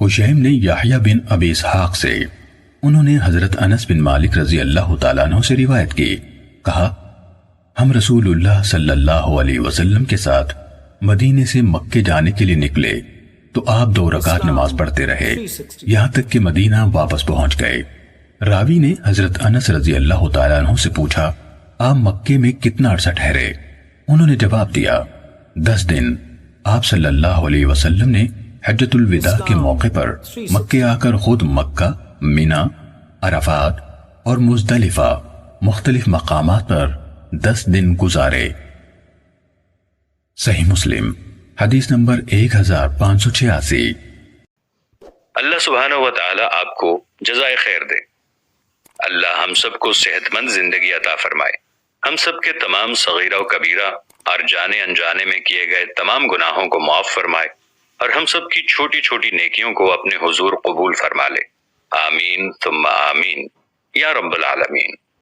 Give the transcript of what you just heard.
حشیم نے یحییٰ بن ابی اسحاق سے، انہوں نے حضرت انس بن مالک رضی اللہ تعالیٰ عنہ سے روایت کی، کہا ہم رسول اللہ صلی اللہ علیہ وسلم کے ساتھ مدینے سے مکے جانے کے لیے نکلے تو آپ 2 رکعت نماز پڑھتے رہے یہاں تک کہ مدینہ واپس پہنچ گئے۔ راوی نے حضرت انس رضی اللہ تعالیٰ عنہ سے پوچھا آپ مکے میں کتنا عرصہ ٹھہرے؟ انہوں نے جواب دیا 10 دن۔ آپ صلی اللہ علیہ وسلم نے حجۃ الوداع کے موقع پر مکے آ کر خود مکہ، مینا، عرفات اور مزدلفہ مختلف مقامات پر 10 دن گزارے۔ صحیح مسلم حدیث نمبر 1586۔ اللہ سبحانہ و تعالی آپ کو جزائے خیر دے۔ اللہ ہم سب کو صحت مند زندگی عطا فرمائے، ہم سب کے تمام صغیرہ و کبیرہ اور جانے انجانے میں کیے گئے تمام گناہوں کو معاف فرمائے، اور ہم سب کی چھوٹی چھوٹی نیکیوں کو اپنے حضور قبول فرما لے۔ آمین ثم آمین یا رب العالمین۔